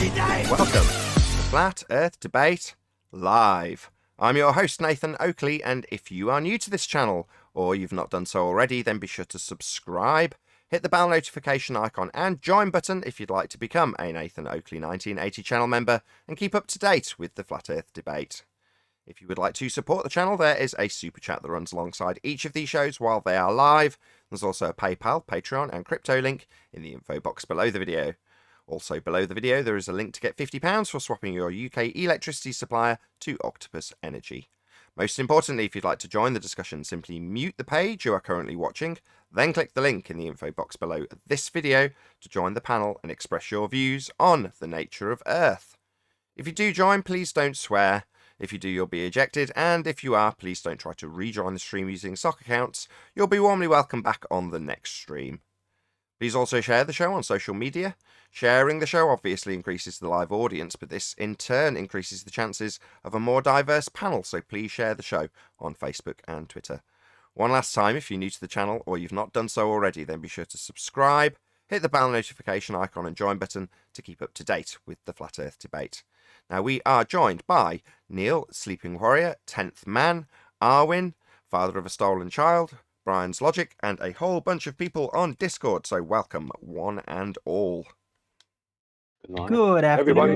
Welcome to the Flat Earth Debate Live. I'm your host, Nathan Oakley, and if you are new to this channel, or you've not done so already, then be sure to subscribe, hit the bell notification icon and join button if you'd like to become a Nathan Oakley 1980 channel member and keep up to date with the Flat Earth Debate. If you would like to support the channel, there is a super chat that runs alongside each of these shows while they are live. There's also a PayPal, Patreon and crypto link in the info box below the video. Also below the video there is a link to get £50 for swapping your UK electricity supplier to Octopus Energy. Most importantly, if you'd like to join the discussion, simply mute the page you are currently watching, then click the link in the info box below this video to join the panel and express your views on the nature of Earth. If you do join, please don't swear. If you do, you'll be ejected, and if you are, please don't try to rejoin the stream using sock accounts. You'll be warmly welcome back on the next stream. Please also share the show on social media. Sharing the show obviously increases the live audience, but this in turn increases the chances of a more diverse panel, so please share the show on Facebook and Twitter. One last time, if you're new to the channel or you've not done so already, then be sure to subscribe, hit the bell notification icon and join button to keep up to date with the Flat Earth Debate. Now we are joined by Neil, Sleeping Warrior, 10th Man, Arwin, Father of a Stolen Child, Brian's Logic, and a whole bunch of people on Discord, so welcome one and all. Good afternoon. Everybody.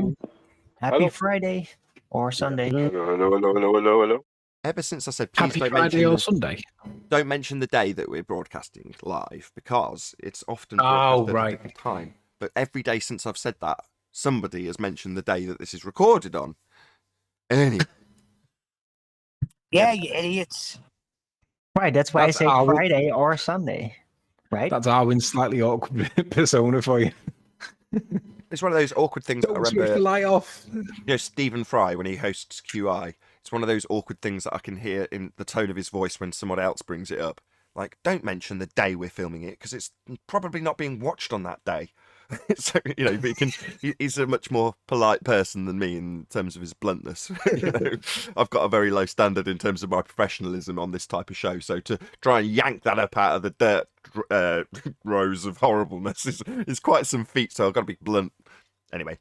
Happy Hello. Friday or Sunday. Hello. Ever since I said please Happy don't Friday mention or Sunday. don't mention the day that we're broadcasting live, because it's often Oh, broadcast at a right. different time. But every day since I've said that, somebody has mentioned the day that this is recorded on. Anyway, Yeah, you idiots. Right, that's why That's I say our- Friday or Sunday. Right? That's Arwin's slightly awkward persona for you. it's one of those awkward things that I Don't switch the remember. light off. You know, Stephen Fry, when he hosts QI, it's one of those awkward things that I can hear in the tone of his voice when someone else brings it up. Like, don't mention the day we're filming it, because it's probably not being watched on that day. So, you know, but he's a much more polite person than me in terms of his bluntness. You know, I've got a very low standard in terms of my professionalism on this type of show. So to try and yank that up out of the dirt rows of horribleness is quite some feat. So I've got to be blunt. Anyway,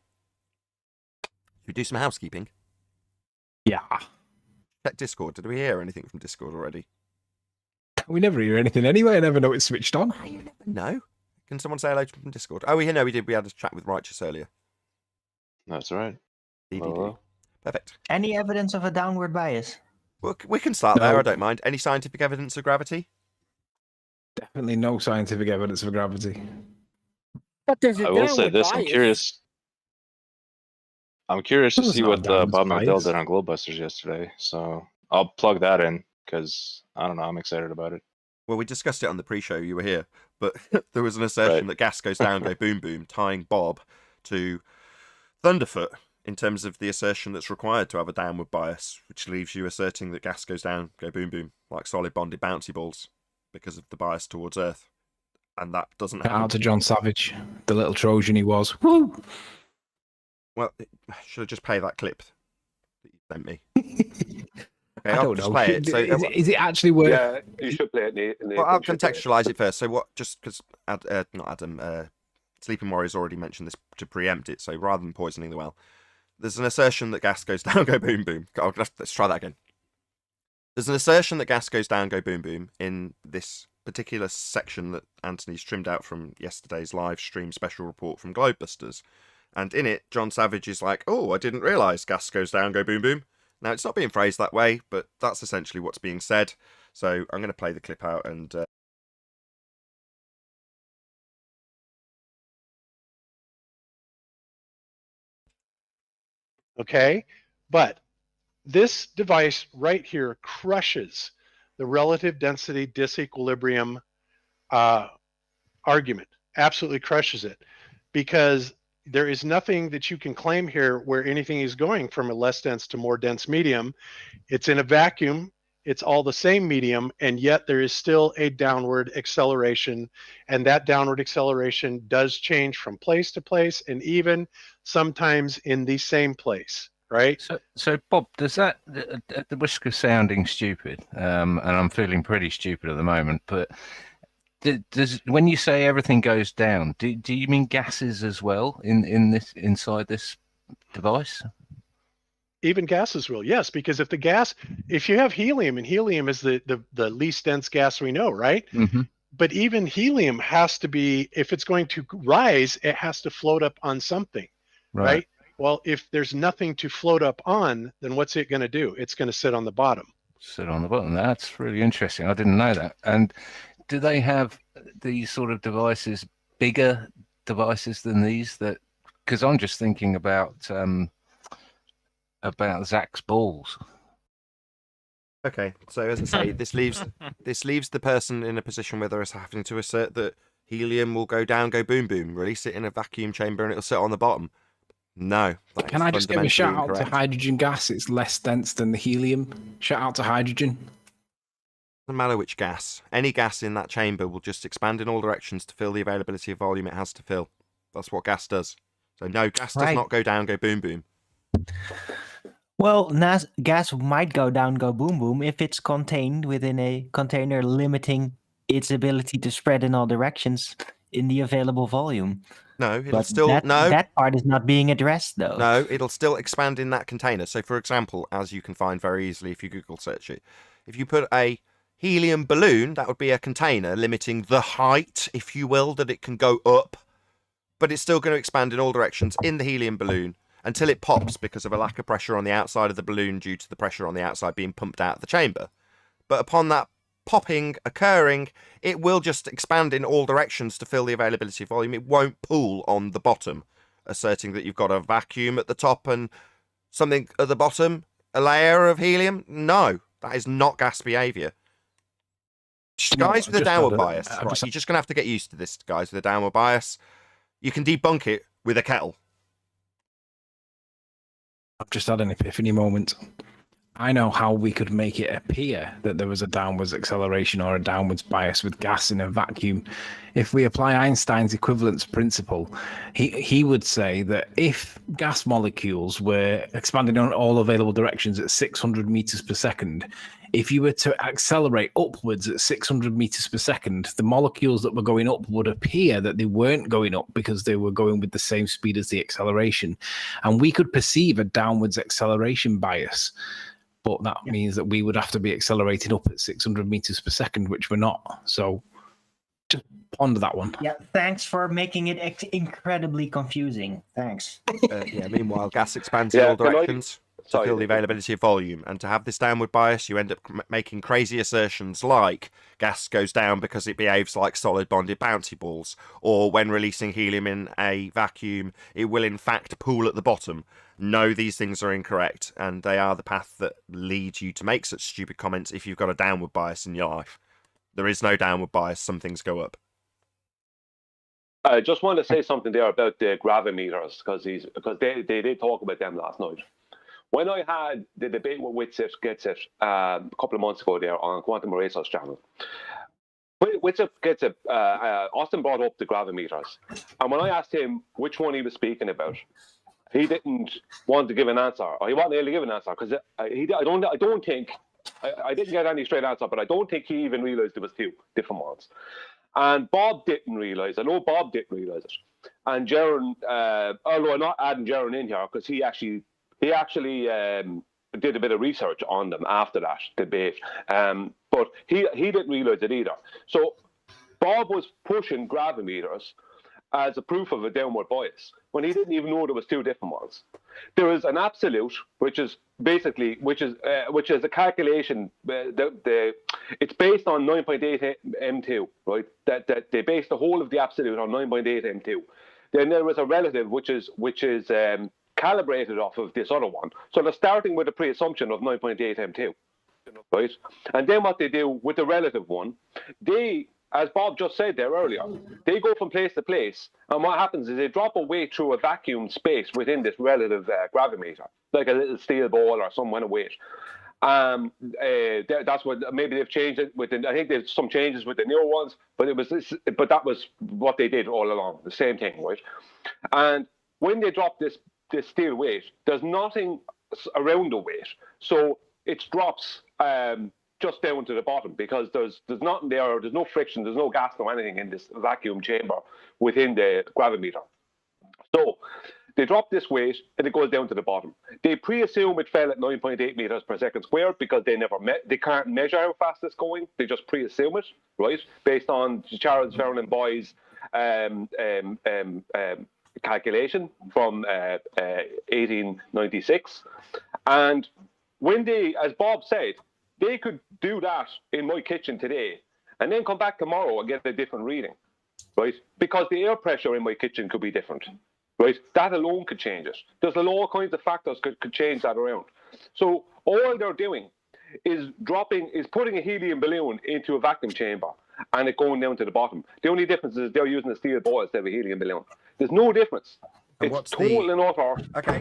should we do some housekeeping? Yeah. Check Discord. Did we hear anything from Discord already? We never hear anything anyway. I never know it's switched on. You never know. Can someone say hello from Discord? Oh, we did. We had a chat with Righteous earlier. That's right. DDD. Hello. Perfect. Any evidence of a downward bias? Well, we can start there. No. I don't mind. Any scientific evidence of gravity? Definitely no scientific evidence of gravity. But there's a I will say downward this. I'm bias. curious. I'm curious to There's see not what a downward Bob McDell bias. did on Globebusters yesterday. So I'll plug that in because I don't know. I'm excited about it. Well, we discussed it on the pre-show. You were here, but there was an assertion Right. that gas goes down, go boom boom, tying Bob to Thunderfoot in terms of the assertion that's required to have a downward bias, which leaves you asserting that gas goes down, go boom boom, like solid bonded bouncy balls, because of the bias towards Earth, and that doesn't Shout happen. out to John Savage, the little Trojan he was. Woo! Well, should I just play that clip that you sent me? Okay, I I'll don't just know. play it. So, Is it actually worth? Yeah, you should play it. Nathan. well, I'll You should play it. contextualize it first. So what? Just because not Adam, Sleeping Warrior's already mentioned this to preempt it. So rather than poisoning the well, there's an assertion that gas goes down, go boom boom. Let's try that again. There's an assertion that gas goes down, go boom boom in this particular section that Anthony's trimmed out from yesterday's live stream special report from Globebusters, and in it, John Savage is like, "Oh, I didn't realise gas goes down, go boom boom." Now, it's not being phrased that way, but that's essentially what's being said. So I'm going to play the clip out and... Okay, but this device right here crushes the relative density disequilibrium argument, absolutely crushes it, because there is nothing that you can claim here where anything is going from a less dense to more dense medium. It's in a vacuum, it's all the same medium, and yet there is still a downward acceleration, and that downward acceleration does change from place to place, and even sometimes in the same place, right? So Bob, does that, at the risk of sounding stupid, and I'm feeling pretty stupid at the moment, but does when you say everything goes down, do you mean gases as well inside this device? Even gases will, yes, because if you have helium, and helium is the least dense gas we know, right? Mm-hmm. But even helium has to be, if it's going to rise, it has to float up on something, right? Well, if there's nothing to float up on, then what's it going to do? It's going to sit on the bottom. Sit on the bottom. That's really interesting. I didn't know that. And do they have these sort of devices, bigger devices than these? That because I'm just thinking about Zach's balls. Okay, so as I say, this leaves the person in a position where they're having to assert that helium will go down, go boom boom, release it in a vacuum chamber, and it'll sit on the bottom. No. Can I just give a shout out to incorrect. hydrogen gas? It's less dense than the helium. Shout out to hydrogen. Doesn't matter which gas. Any gas in that chamber will just expand in all directions to fill the availability of volume it has to fill. That's what gas does. So no, gas does not go down, go boom boom. Well, gas might go down, go boom boom if it's contained within a container limiting its ability to spread in all directions in the available volume. No, it'll But still that part is not being addressed though. No, it'll still expand in that container. So, for example, as you can find very easily if you Google search it, if you put a helium balloon, that would be a container limiting the height, if you will, that it can go up, but it's still going to expand in all directions in the helium balloon until it pops because of a lack of pressure on the outside of the balloon due to the pressure on the outside being pumped out of the chamber. But upon that popping occurring, it will just expand in all directions to fill the availability of volume. It won't pool on the bottom, asserting that you've got a vacuum at the top and something at the bottom, a layer of helium. No, that is not gas behavior. Guys with a downward bias, right, you're just going to have to get used to this, guys with a downward bias. You can debunk it with a kettle. I've just had an epiphany moment. I know how we could make it appear that there was a downwards acceleration or a downwards bias with gas in a vacuum. If we apply Einstein's equivalence principle, he would say that if gas molecules were expanding on all available directions at 600 meters per second, if you were to accelerate upwards at 600 meters per second, the molecules that were going up would appear that they weren't going up because they were going with the same speed as the acceleration. And we could perceive a downwards acceleration bias. But that means that we would have to be accelerating up at 600 meters per second, which we're not. So just ponder that one. Yeah, thanks for making it incredibly confusing. Thanks. Meanwhile, gas expands in all directions to fill the availability of volume. And to have this downward bias, you end up making crazy assertions like gas goes down because it behaves like solid bonded bouncy balls, or when releasing helium in a vacuum, it will in fact pool at the bottom. No, these things are incorrect, and they are the path that leads you to make such stupid comments if you've got a downward bias in your life. There is no downward bias, some things go up. I just want to say something there about the gravimeters, because they did talk about them last night. When I had the debate with Witsit Gets It a couple of months ago there on Quantum Erasers channel, Witsit Gets It, Austin brought up the gravimeters, and when I asked him which one he was speaking about, he didn't want to give an answer, or he wasn't able to give an answer because I didn't get any straight answer, but I don't think he even realised there was two different ones. And Bob didn't realise. I know Bob didn't realise it. And Jaron, although I'm not adding Jaron in here because he actually did a bit of research on them after that debate, but he didn't realise it either. So Bob was pushing gravimeters as a proof of a downward bias when he didn't even know there was two different ones. There is an absolute, which is a calculation. It's based on 9.8 M2, right? That they base the whole of the absolute on 9.8 M2. Then there was a relative, which is calibrated off of this other one. So they're starting with a pre-assumption of 9.8 M2, right? And then what they do with the relative one, they, as Bob just said there earlier, they go from place to place, and what happens is they drop a weight through a vacuum space within this relative gravimeter, like a little steel ball or some kind of weight. That's what maybe they've changed it with. I think there's some changes with the newer ones, but that was what they did all along, the same thing, right? And when they drop this steel weight, there's nothing around the weight, so it drops just down to the bottom because there's nothing there. There's no friction. There's no gas, no anything in this vacuum chamber within the gravimeter. So they drop this weight and it goes down to the bottom. They pre-assume it fell at 9.8 meters per second squared because they can't measure how fast it's going. They just pre-assume it, right, based on Charles Vernon Boy's calculation from 1896. And when they, as Bob said, they could do that in my kitchen today and then come back tomorrow and get a different reading, right? Because the air pressure in my kitchen could be different, right? That alone could change it. There's all kinds of factors could change that around. So all they're doing is putting a helium balloon into a vacuum chamber and it going down to the bottom. The only difference is they're using a steel ball instead of a helium balloon. There's no difference. And it's total and utter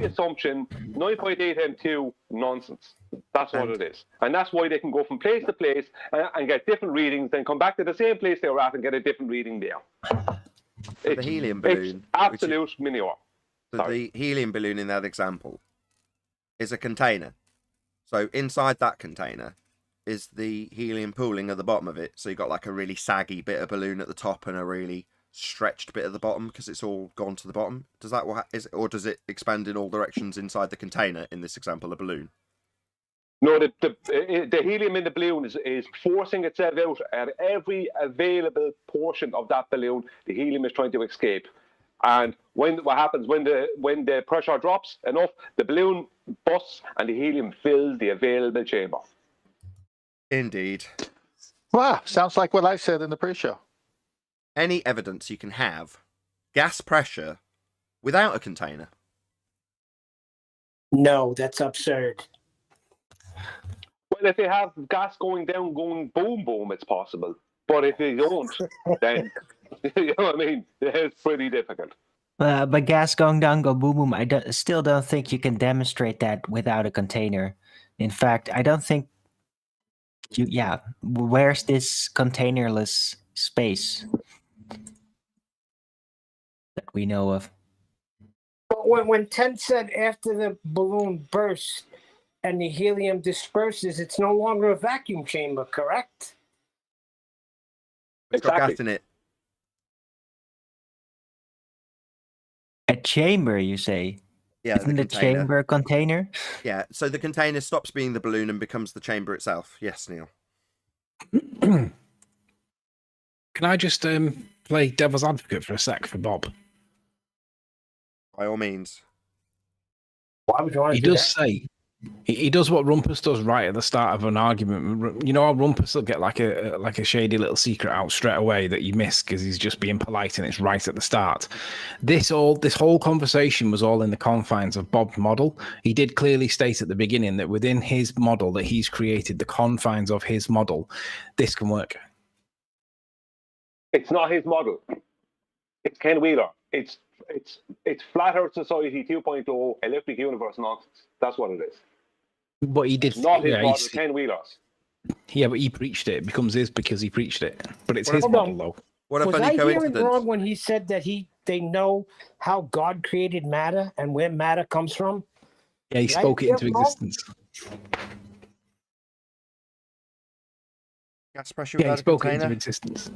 assumption, 9.8 M2 nonsense. That's what it is. And that's why they can go from place to place and get different readings, then come back to the same place they were at and get a different reading there. The helium balloon. It's absolute manure. The helium balloon in that example is a container. So inside that container is the helium pooling at the bottom of it. So you've got like a really saggy bit of balloon at the top and a really stretched bit at the bottom because it's all gone to the bottom. Does that or does it expand in all directions inside the container? In this example, a balloon. No, the helium in the balloon is forcing itself out at every available portion of that balloon. The helium is trying to escape, and what happens when the pressure drops enough, the balloon busts and the helium fills the available chamber. Indeed. Wow, sounds like what I said in the pre-show. Any evidence you can have gas pressure without a container? No, that's absurd. Well, if they have gas going down, going boom, boom, it's possible. But if they don't, then, you know what I mean? It's pretty difficult. But gas going down, go boom, boom. Still don't think you can demonstrate that without a container. In fact, I don't think where's this containerless space that we know of? But when Ted said after the balloon bursts and the helium disperses, it's no longer a vacuum chamber, correct? It's got gas in it. A chamber, you say? Yeah, Isn't the chamber a container? Yeah, so the container stops being the balloon and becomes the chamber itself. Yes, Neil. Can I just play devil's advocate for a sec for Bob? By all means. Why would you want to do that? He does what Rumpus does right at the start of an argument. You know how Rumpus will get like a shady little secret out straight away that you miss because he's just being polite and it's right at the start. This whole conversation was all in the confines of Bob's model. He did clearly state at the beginning that within his model that he's created, the confines of his model, this can work. It's not his model. It's Ken Wheeler. It's Flat Earth Society 2.0 Electric Universe nonsense. That's what it is. But he did. It's not his model, Ken Wheeler's. Yeah, but he preached it. It becomes his because he preached it. But it's his model, though. What a Was funny I hearing coincidence. wrong when he said that they know how God created matter and where matter comes from? Yeah, he spoke it into existence. Gas pressure Yeah, he without a spoke it into container? existence.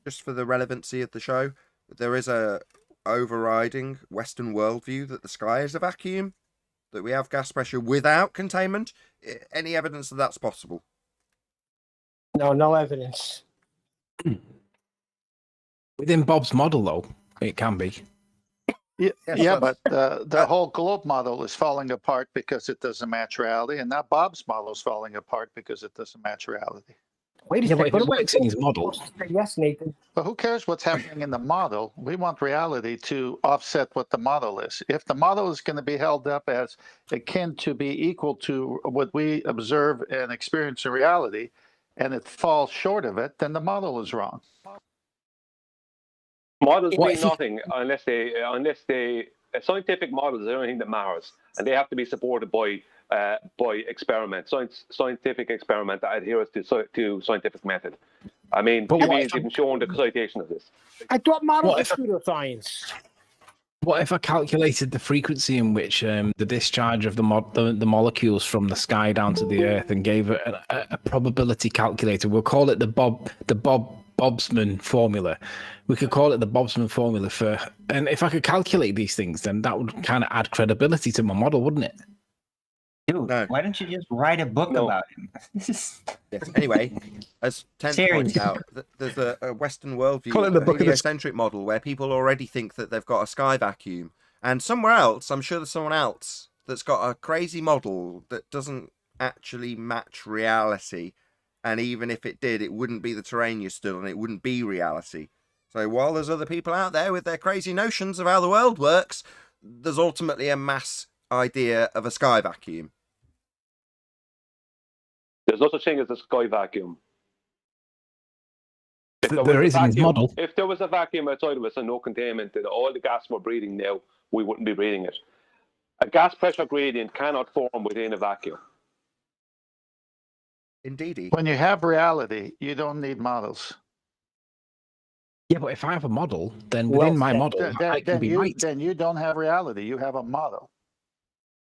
Just for the relevancy of the show, there is a overriding Western worldview that the sky is a vacuum, that we have gas pressure without containment. Any evidence that that's possible? No evidence. Within Bob's model, though, it can be. Yeah, but the whole globe model is falling apart because it doesn't match reality, and now Bob's model is falling apart because it doesn't match reality. Wait a Yeah, but second. if it works in his model. Yes, Nathan. But who cares what's happening in the model? We want reality to offset what the model is. If the model is going to be held up as akin to be equal to what we observe and experience in reality, and it falls short of it, then the model is wrong. Models mean nothing unless they scientific models are the only thing that matters, and they have to be supported by experiment, scientific experiment that adheres to scientific method. I mean, But QB has even shown the citation of this. I thought models are pseudoscience. What if I calculated the frequency in which the discharge of the molecules from the sky down to the Earth and gave it a probability calculator? We'll call it the Bobsman formula. We could call it the Bobsman formula and if I could calculate these things, then that would kind of add credibility to my model, wouldn't it? Dude, No. why don't you just write a book No. about him? Yes. Anyway, as Tenth points out, there's a Western worldview, Call it the book of the- heliocentric model, where people already think that they've got a sky vacuum. And somewhere else, I'm sure there's someone else that's got a crazy model that doesn't actually match reality. And even if it did, it wouldn't be the terrain you stood on. It wouldn't be reality. So while there's other people out there with their crazy notions of how the world works, there's ultimately a mass idea of a sky vacuum. There's no such thing as a sky vacuum. If There was is a in his vacuum- model. If there was a vacuum outside of us and no containment, then all the gas we're breathing now, we wouldn't be breathing it. A gas pressure gradient cannot form within a vacuum. Indeedy. When you have reality, you don't need models. Yeah, but if I have a model, then Well within my said. model, I can be right. Then you don't have reality. You have a model.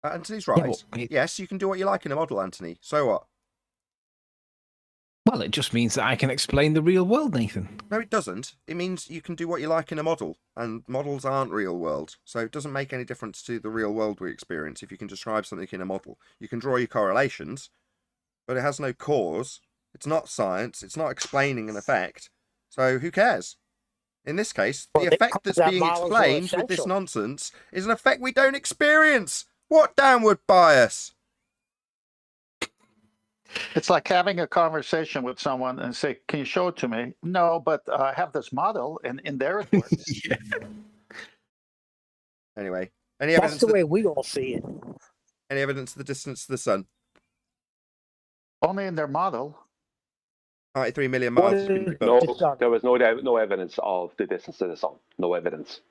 Anthony's Yeah, right. but Yes, you can do what you like in a model, Anthony. So what? well, it just means that I can explain the real world, Nathan. No, it doesn't. It means you can do what you like in a model, and models aren't real world. So it doesn't make any difference to the real world we experience if you can describe something in a model. You can draw your correlations, but it has no cause. It's not science. It's not explaining an effect. So who cares? In this case, Well, the they effect call that's that being models are explained with this essential. nonsense is an effect we don't experience. What downward bias? It's like having a conversation with someone and say, "Can you show it to me?" No, but I have this model, and in there it works. Yeah. Anyway, any That's evidence? the way we all see it. Any evidence of the distance to the sun? Only in their model. 93 million What miles has been is- No, debunked. It's there was no evidence of the distance to the sun. No evidence.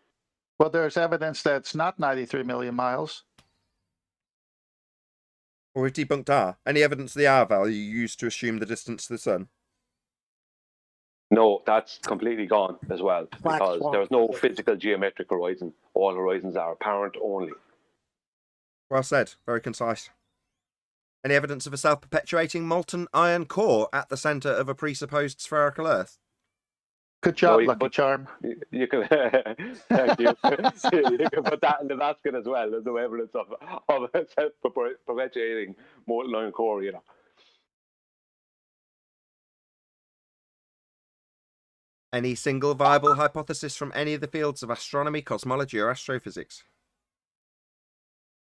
Well, there's evidence that's not 93 million miles. Or we've debunked R. Any evidence of the R value used to assume the distance to the sun? No, that's completely gone as well Black because swan. there's no physical geometric horizon. All horizons are apparent only. Well said. Very concise. Any evidence of a self-perpetuating molten iron core at the centre of a presupposed spherical Earth? Good job, you- Lucky but- Charm. You can, thank you. You can put that in the basket as well. There's no evidence of a self-perpetuating molten iron core, you know. Any single viable hypothesis from any of the fields of astronomy, cosmology, or astrophysics?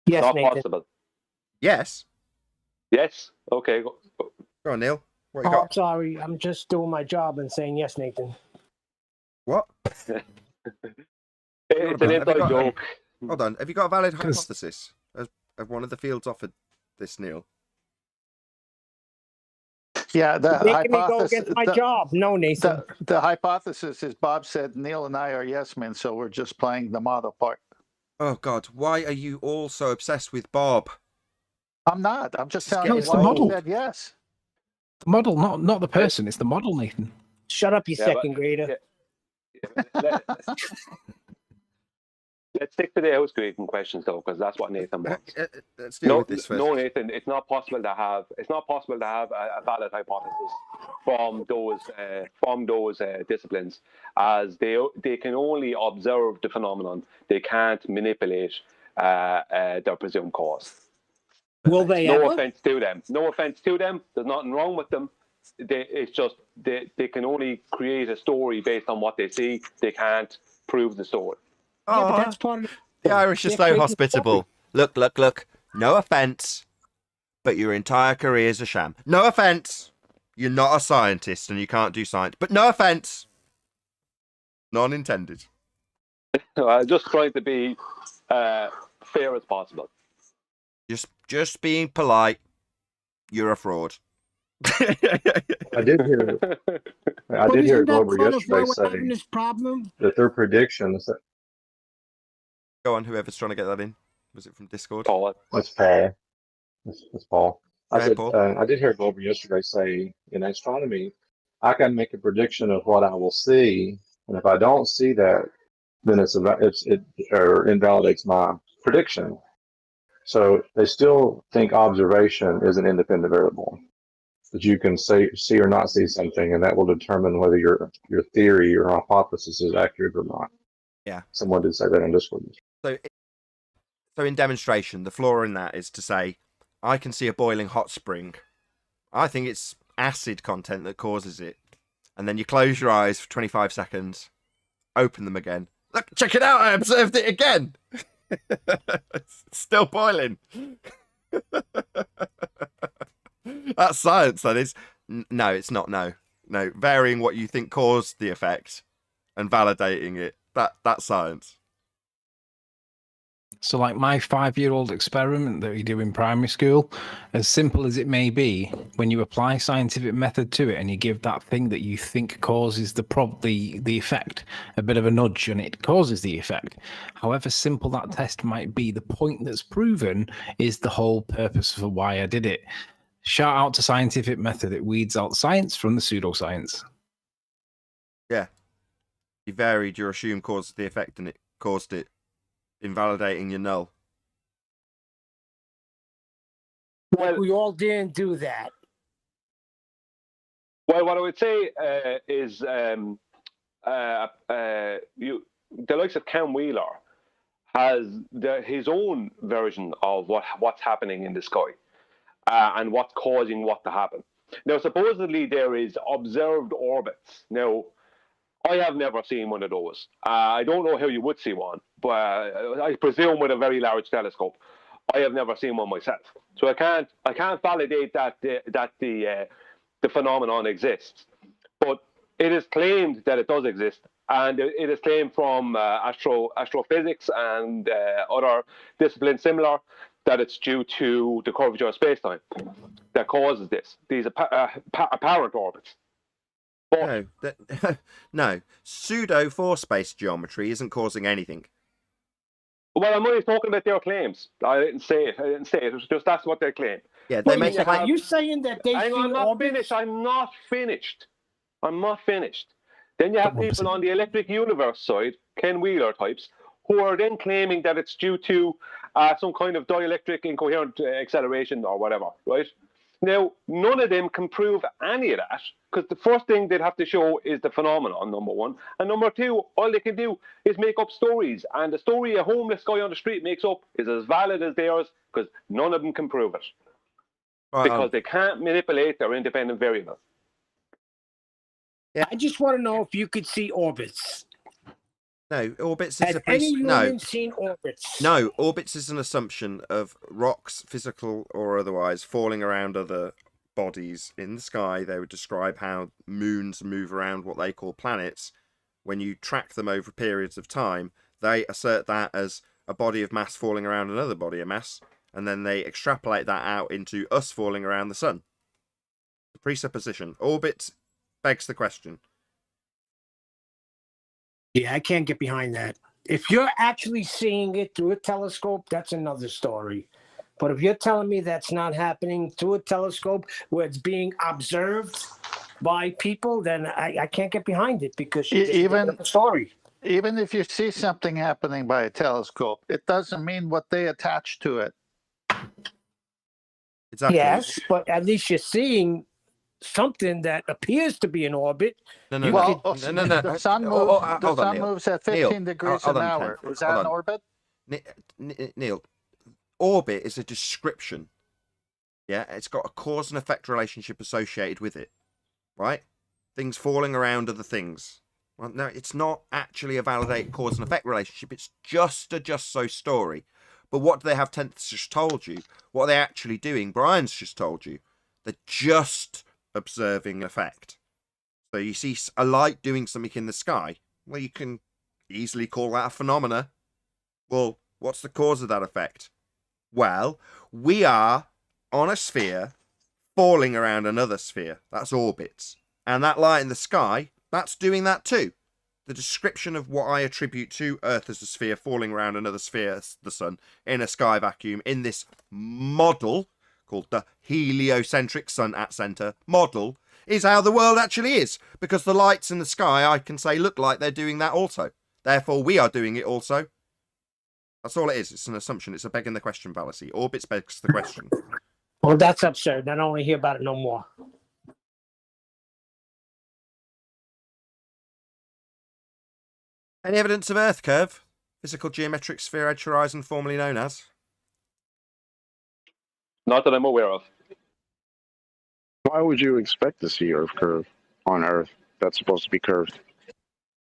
Yes, Not Nathan. possible. Yes. Yes. Okay. Go on, Neil. What you Oh, got? I'm sorry. I'm just doing my job and saying yes, Nathan. What? It's an Have you inside got- joke. Hold on. Have you got a valid 'Cause- hypothesis of one of the fields offered this, Neil? Yeah, the Making me go hypothesis. against my job. No, Nathan. The hypothesis is Bob said Neil and I are yes men, so we're just playing the model part. Oh, God. Why are you all so obsessed with Bob? I'm not. I'm just Just telling get you it's the why he model. said yes. The model, not the person. It's the model, Nathan. Shut up, you Yeah, but- second grader. Let's stick to the house creating questions though, because that's what Nathan wants. Let's deal with this first. No, Nathan, it's not possible to have a valid hypothesis from those disciplines, as they can only observe the phenomenon. They can't manipulate their presumed cause. Will they No ever? offense to them. No offense to them. There's nothing wrong with them. It's just they can only create a story based on what they see. They can't prove the story. Yeah, but Oh, that's part of the Irish are They're so creating hospitable. Look. No offence, but your entire career is a sham. No offence. You're not a scientist and you can't do science. But no offence. None intended. I'm just trying to be fair as possible. Just being polite. You're a fraud. I did hear But hear isn't that Glover part of why yesterday we're having say this problem? that their predictions. Go on, whoever's trying to get that in. Was it from Discord? Paul. Let's pay. That's Paul. Go I ahead, said Paul. I did hear Glover yesterday say in astronomy, I can make a prediction of what I will see, and if I don't see that, then it invalidates my prediction. So they still think observation is an independent variable, that you can see or not see something, and that will determine whether your theory, your hypothesis is accurate or not. Yeah. Someone did say that in Discord. So in demonstration, the flaw in that is to say, I can see a boiling hot spring. I think it's acid content that causes it. And then you close your eyes for 25 seconds, open them again. Look, check it out, I observed it again. It's still boiling. That's science, that is. No, it's not. No. Varying what you think caused the effect and validating it. That's science. So, like my 5-year-old experiment that we do in primary school, as simple as it may be, when you apply scientific method to it and you give that thing that you think causes the effect a bit of a nudge, and it causes the effect. However simple that test might be, the point that's proven is the whole purpose for why I did it. Shout out to scientific method. It weeds out science from the pseudoscience. Yeah. You varied your assumed cause of the effect and it caused it, invalidating your null. Well, we all didn't do that. Well, what I would say is the likes of Ken Wheeler has his own version of what's happening in the sky and what's causing what to happen. Now, supposedly there is observed orbits. Now, I have never seen one of those. I don't know how you would see one, but I presume with a very large telescope. I have never seen one myself, so I can't validate that the phenomenon exists. But it is claimed that it does exist, and it is claimed from astrophysics and other disciplines similar that it's due to the curvature of space-time that causes these apparent orbits. No. Pseudo four-space geometry isn't causing anything. Well, I'm only talking about their claims. I didn't say it. It was just that's what they claim. Yeah, they make. Are you saying that they? I'm not finished. I'm not finished. Then you have people on the electric universe side, Ken Wheeler types, who are then claiming that it's due to some kind of dielectric incoherent acceleration or whatever, right? Now, none of them can prove any of that, because the first thing they'd have to show is the phenomenon, number one. And number two, all they can do is make up stories. And the story a homeless guy on the street makes up is as valid as theirs, because none of them can prove it. Because they can't manipulate their independent variables. Yeah. I just want to know if you could see orbits. No, orbits is Has any human seen orbits? No, orbits is an assumption of rocks, physical or otherwise, falling around other bodies in the sky. They would describe how moons move around what they call planets. When you track them over periods of time, they assert that as a body of mass falling around another body of mass, and then they extrapolate that out into us falling around the sun. The presupposition. Orbits begs the question. Yeah, I can't get behind that. If you're actually seeing it through a telescope, that's another story. But if you're telling me that's not happening through a telescope where it's being observed by people, then I can't get behind it, because even a story. Even if you see something happening by a telescope, it doesn't mean what they attach to it. Exactly. Yes, but at least you're seeing something that appears to be in orbit. No. The sun moves at 15 degrees an hour. Is that an orbit? Neil, orbit is a description. Yeah, it's got a cause and effect relationship associated with it, right? Things falling around other things. Well, no, it's not actually a validated cause and effect relationship. It's just a just so story. But what do they have just told you? What are they actually doing? Brian's just told you. They're just observing effect. So you see a light doing something in the sky. Well, you can easily call that a phenomena. Well, what's the cause of that effect? Well, we are on a sphere falling around another sphere. That's orbits. And that light in the sky, that's doing that too. The description of what I attribute to Earth as a sphere falling around another sphere, the sun, in a sky vacuum, in this model called the heliocentric sun at center model, is how the world actually is. Because the lights in the sky, I can say, look like they're doing that also. Therefore, we are doing it also. That's all it is. It's an assumption. It's a begging the question fallacy. Orbits begs the question. Well, that's absurd. I don't want to hear about it no more. Any evidence of Earth curve? Physical geometric sphere edge horizon, formerly known as? Not that I'm aware of. Why would you expect to see Earth curve on Earth that's supposed to be curved?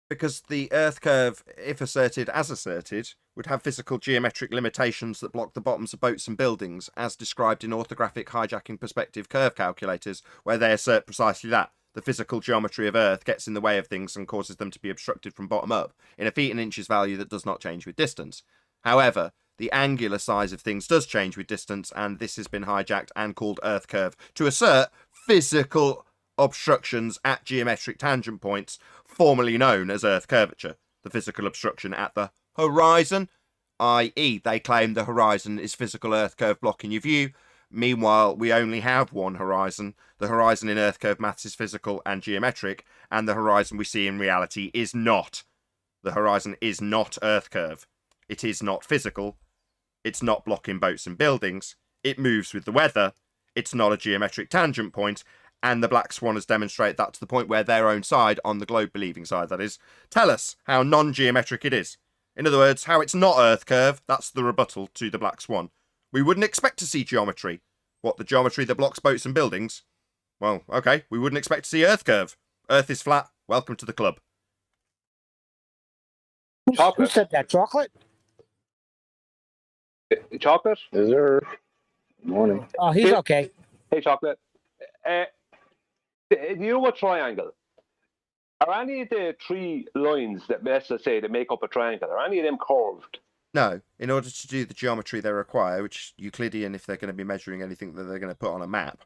Because the Earth curve, if asserted as asserted, would have physical geometric limitations that block the bottoms of boats and buildings, as described in orthographic hijacking perspective curve calculators, where they assert precisely that. The physical geometry of Earth gets in the way of things and causes them to be obstructed from bottom up, in a feet and inches value that does not change with distance. However, the angular size of things does change with distance, and this has been hijacked and called Earth curve to assert physical obstructions at geometric tangent points, formerly known as Earth curvature. The physical obstruction at the horizon, i.e. they claim the horizon is physical Earth curve blocking your view. Meanwhile, we only have one horizon. The horizon in Earth curve maths is physical and geometric, and the horizon we see in reality is not. The horizon is not Earth curve. It is not physical. It's not blocking boats and buildings. It moves with the weather. It's not a geometric tangent point, and the Black Swan has demonstrated that to the point where their own side, on the globe-believing side that is, tell us how non-geometric it is. In other words, how it's not Earth curve, that's the rebuttal to the Black Swan. We wouldn't expect to see geometry. What, the geometry that blocks boats and buildings? Well, okay, we wouldn't expect to see Earth curve. Earth is flat. Welcome to the club. Who said that? Chocolate? Chocolate? Is there? Morning. Oh, he's okay. Hey, Chocolate. Do you know what triangle? Are any of the three lines that, let's say, that make up a triangle, are any of them curved? No, in order to do the geometry they require, which Euclidean, if they're going to be measuring anything that they're going to put on a map,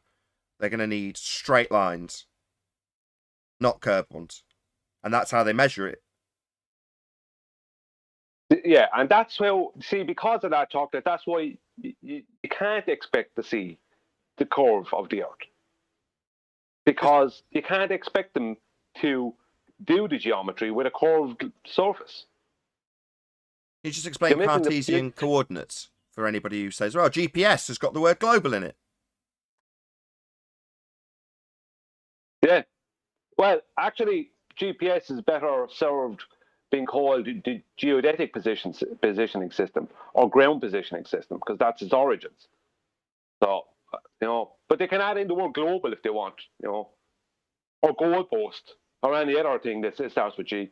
they're going to need straight lines, not curved ones. And that's how they measure it. Yeah, and that's how, see, because of that, Chocolate, that's why you can't expect to see the curve of the Earth. Because you can't expect them to do the geometry with a curved surface. Can you just explain Cartesian coordinates for anybody who says, well, GPS has got the word global in it? Yeah. Well, actually, GPS is better served being called the geodetic positioning system or ground positioning system, because that's its origins. So, but they can add in the word global if they want, or goalpost, or any other thing that starts with G.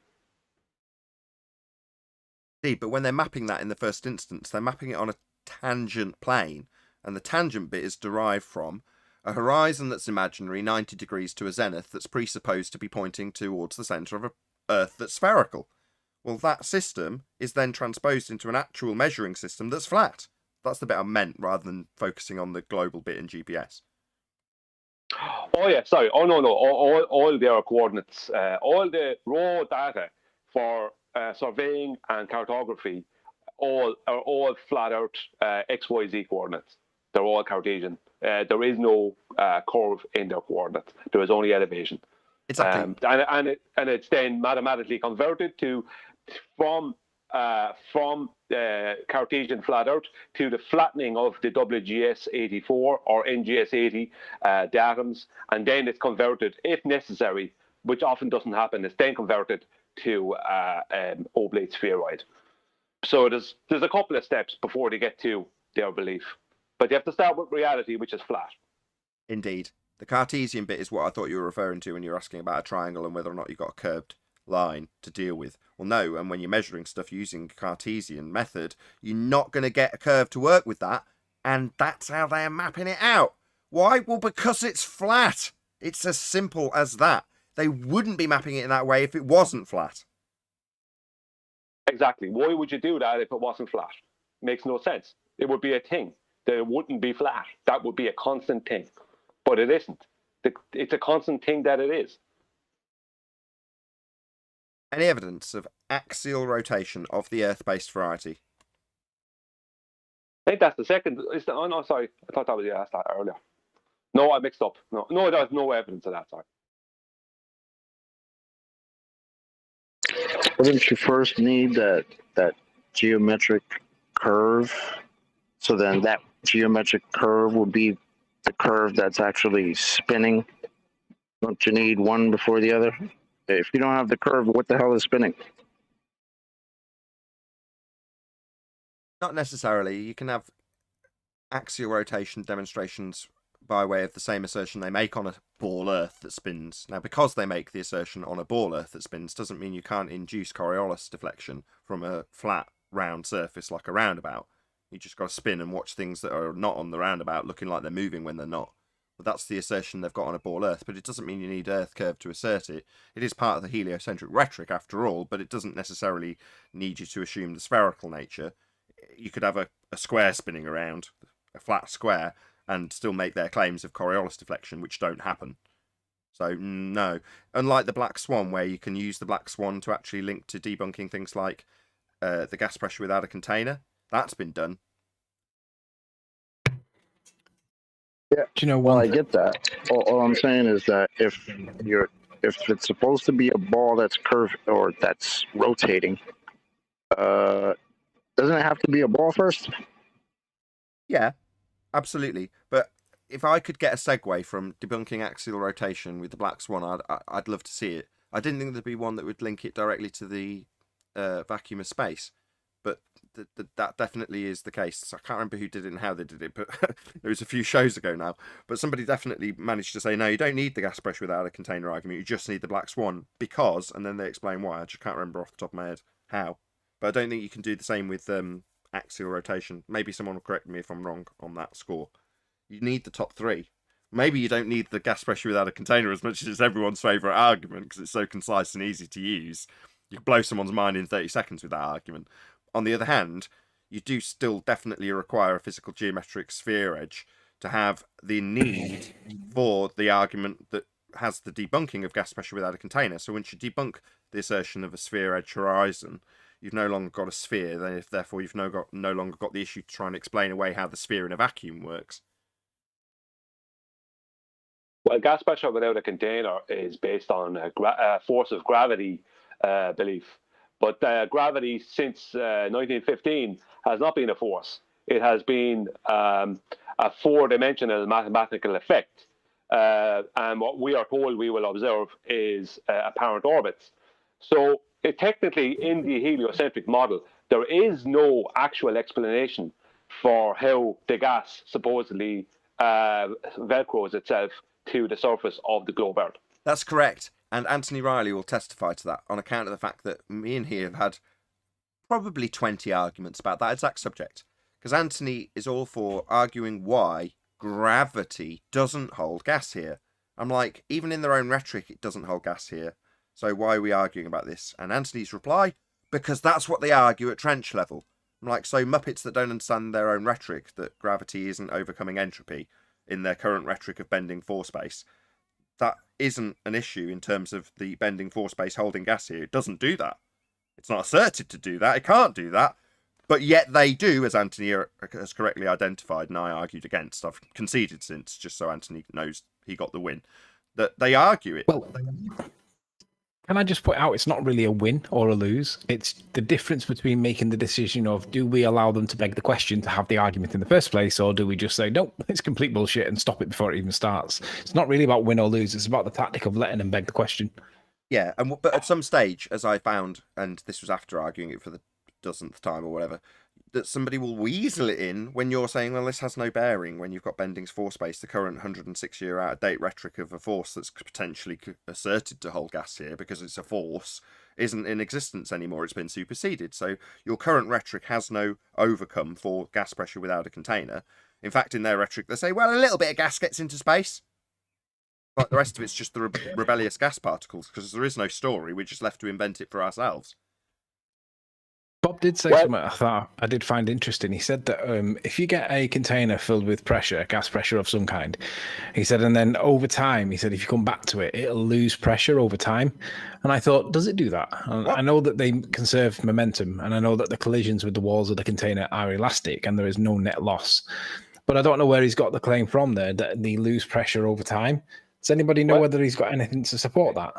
Indeed, but when they're mapping that in the first instance, they're mapping it on a tangent plane, and the tangent bit is derived from a horizon that's imaginary 90 degrees to a zenith that's presupposed to be pointing towards the centre of an Earth that's spherical. Well, that system is then transposed into an actual measuring system that's flat. That's the bit I meant, rather than focusing on the global bit in GPS. Oh yeah, sorry. Oh no. All their coordinates, all the raw data for surveying and cartography, are all flat out XYZ coordinates. They're all Cartesian. There is no curve in their coordinates. There is only elevation. Exactly. And it's then mathematically converted from Cartesian flat out to the flattening of the WGS 84 or NGS 80 datums, and then it's converted, if necessary, which often doesn't happen, it's then converted to oblate spheroid. So there's a couple of steps before they get to their belief, but you have to start with reality, which is flat. Indeed. The Cartesian bit is what I thought you were referring to when you were asking about a triangle and whether or not you've got a curved line to deal with. Well, no, and when you're measuring stuff using Cartesian method, you're not going to get a curve to work with that, and that's how they're mapping it out. Why? Well, because it's flat. It's as simple as that. They wouldn't be mapping it in that way if it wasn't flat. Exactly. Why would you do that if it wasn't flat? Makes no sense. It would be a thing. It wouldn't be flat. That would be a constant thing. But it isn't. It's a constant thing that it is. Any evidence of axial rotation of the Earth-based variety? I think that's the second. Oh no, sorry. I thought that was asked that earlier. No, I mixed up. No, there's no evidence of that. Sorry. wouldn't you first need that geometric curve? So then that geometric curve would be the curve that's actually spinning. Don't you need one before the other? If you don't have the curve, what the hell is spinning? Not necessarily. You can have axial rotation demonstrations by way of the same assertion they make on a ball Earth that spins. Now, because they make the assertion on a ball Earth that spins doesn't mean you can't induce Coriolis deflection from a flat, round surface like a roundabout. You just got to spin and watch things that are not on the roundabout looking like they're moving when they're not. But that's the assertion they've got on a ball Earth, but it doesn't mean you need Earth curve to assert it. It is part of the heliocentric rhetoric after all, but it doesn't necessarily need you to assume the spherical nature. You could have a square spinning around, a flat square, and still make their claims of Coriolis deflection, which don't happen. So, no. Unlike the Black Swan, where you can use the Black Swan to actually link to debunking things like the gas pressure without a container, that's been done. Yeah, Do you know well, one? I get that. All I'm saying is that if it's supposed to be a ball that's curved or that's rotating, doesn't it have to be a ball first? Yeah, absolutely. But if I could get a segue from debunking axial rotation with the Black Swan, I'd love to see it. I didn't think there'd be one that would link it directly to the vacuum of space, but that definitely is the case. I can't remember who did it and how they did it, but it was a few shows ago now. But somebody definitely managed to say, no, you don't need the gas pressure without a container argument. You just need the Black Swan because, and then they explain why. I just can't remember off the top of my head how. But I don't think you can do the same with axial rotation. Maybe someone will correct me if I'm wrong on that score. You need the top three. Maybe you don't need the gas pressure without a container as much as it's everyone's favourite argument because it's so concise and easy to use. You can blow someone's mind in 30 seconds with that argument. On the other hand, you do still definitely require a physical geometric sphere edge to have the need for the argument that has the debunking of gas pressure without a container. So once you debunk the assertion of a sphere edge horizon, you've no longer got a sphere, therefore you've no longer got the issue to try and explain away how the sphere in a vacuum works. Well, gas pressure without a container is based on a force of gravity belief. But gravity since 1915 has not been a force. It has been a four-dimensional mathematical effect. And what we are told we will observe is apparent orbits. So technically, in the heliocentric model, there is no actual explanation for how the gas supposedly velcros itself to the surface of the globe Earth. That's correct. And Anthony Riley will testify to that on account of the fact that me and he have had probably 20 arguments about that exact subject. Because Anthony is all for arguing why gravity doesn't hold gas here. I'm like, even in their own rhetoric, it doesn't hold gas here. So why are we arguing about this? And Anthony's reply, because that's what they argue at trench level. I'm like, so Muppets that don't understand their own rhetoric, that gravity isn't overcoming entropy in their current rhetoric of bending force space, that isn't an issue in terms of the bending force space holding gas here. It doesn't do that. It's not asserted to do that. It can't do that. But yet they do, as Anthony has correctly identified, and I argued against. I've conceded since, just so Anthony knows he got the win, that they argue it. Well, can I just point out it's not really a win or a lose? It's the difference between making the decision of do we allow them to beg the question to have the argument in the first place, or do we just say, nope, it's complete bullshit and stop it before it even starts? It's not really about win or lose. It's about the tactic of letting them beg the question. Yeah, but at some stage, as I found, and this was after arguing it for the dozenth time or whatever, that somebody will weasel it in when you're saying, well, this has no bearing when you've got Bending's force space, the current 106-year out-of-date rhetoric of a force that's potentially asserted to hold gas here because it's a force isn't in existence anymore. It's been superseded. So your current rhetoric has no overcome for gas pressure without a container. In fact, in their rhetoric, they say, well, a little bit of gas gets into space. But the rest of it's just the rebellious gas particles because there is no story. We're just left to invent it for ourselves. Bob did say something I thought I did find interesting. He said that if you get a container filled with pressure, gas pressure of some kind, he said, and then over time, he said, if you come back to it, it'll lose pressure over time. And I thought, does it do that? I know that they conserve momentum, and I know that the collisions with the walls of the container are elastic, and there is no net loss. But I don't know where he's got the claim from there that they lose pressure over time. Does anybody know whether he's got anything to support that?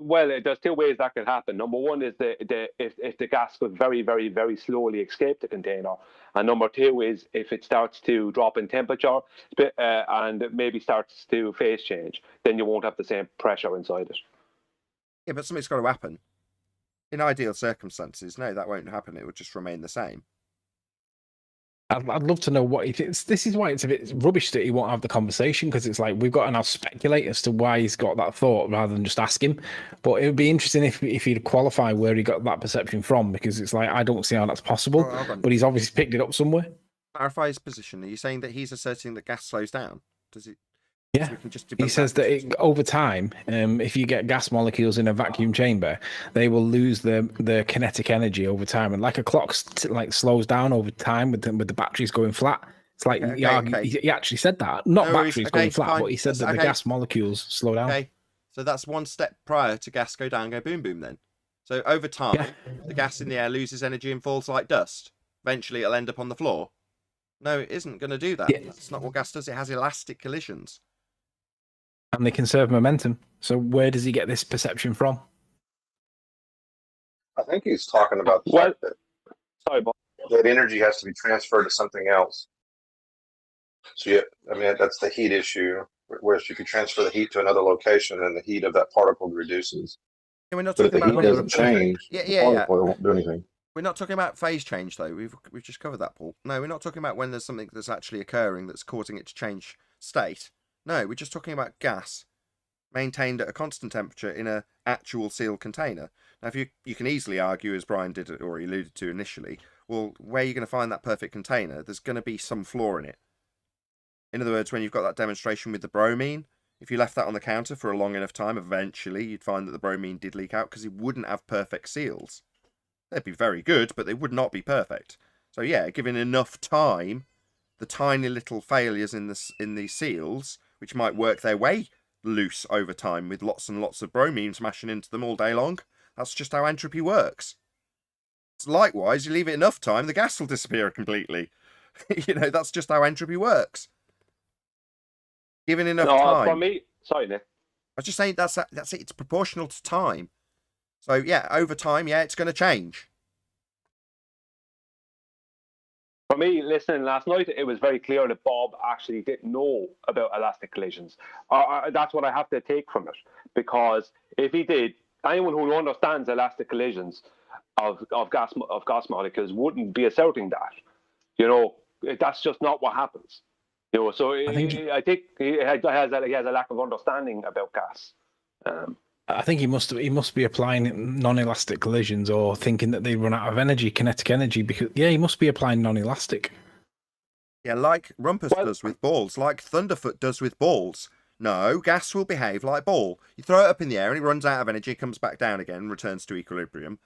Well, there's two ways that could happen. Number one is if the gas could very, very, very slowly escape the container, and number two is if it starts to drop in temperature and it maybe starts to phase change, then you won't have the same pressure inside it. Yeah, but something's got to happen. In ideal circumstances, no, that won't happen. It would just remain the same. I'd love to know what he thinks. This is why it's a bit rubbish that he won't have the conversation, because it's like we've got to now speculate as to why he's got that thought rather than just ask him. But it would be interesting if he'd qualify where he got that perception from, because it's like I don't see how that's possible. But he's obviously picked it up somewhere. Clarify his position. Are you saying that he's asserting that gas slows down? Does it? Yeah, he says that over time, if you get gas molecules in a vacuum chamber, they will lose the kinetic energy over time, and like a clock slows down over time with the batteries going flat. It's like he actually said that, not batteries going flat, but he said that the gas molecules slow down. Okay, so that's one step prior to gas go down, go boom boom. Then, so over time, the gas in the air loses energy and falls like dust. Eventually, it'll end up on the floor. No, it isn't going to do that. That's not what gas does. It has elastic collisions. And they conserve momentum. So where does he get this perception from? I think he's talking about the fact that energy has to be transferred to something else. So that's the heat issue. Whereas you could transfer the heat to another location, and the heat of that particle reduces. Yeah, we're not but if talking the about heat doesn't change, the particle won't do anything. We're not talking about phase change, though. We've just covered that, Paul. No, we're not talking about when there's something that's actually occurring that's causing it to change state. No, we're just talking about gas maintained at a constant temperature in an actual sealed container. Now, if you can easily argue, as Brian did or he alluded to initially, well, where are you going to find that perfect container? There's going to be some flaw in it. In other words, when you've got that demonstration with the bromine, if you left that on the counter for a long enough time, eventually you'd find that the bromine did leak out because it wouldn't have perfect seals. They'd be very good, but they would not be perfect. So yeah, given enough time, the tiny little failures in the seals, which might work their way loose over time with lots and lots of bromine smashing into them all day long. That's just how entropy works. Likewise, you leave it enough time, the gas will disappear completely. That's just how entropy works. Given enough time. For me, sorry, Nick. I was just saying that's it. It's proportional to time. So yeah, over time, it's going to change. For me, listening last night, it was very clear that Bob actually didn't know about elastic collisions. That's what I have to take from it. Because if he did, anyone who understands elastic collisions of gas molecules wouldn't be asserting that. That's just not what happens. So I think he has a lack of understanding about gas. I think he must be applying non-elastic collisions or thinking that they run out of energy, kinetic energy, because he must be applying non-elastic. Yeah, like Rumpus does with balls, like Thunderfoot does with balls. No, gas will behave like ball. You throw it up in the air and it runs out of energy, comes back down again and returns to equilibrium.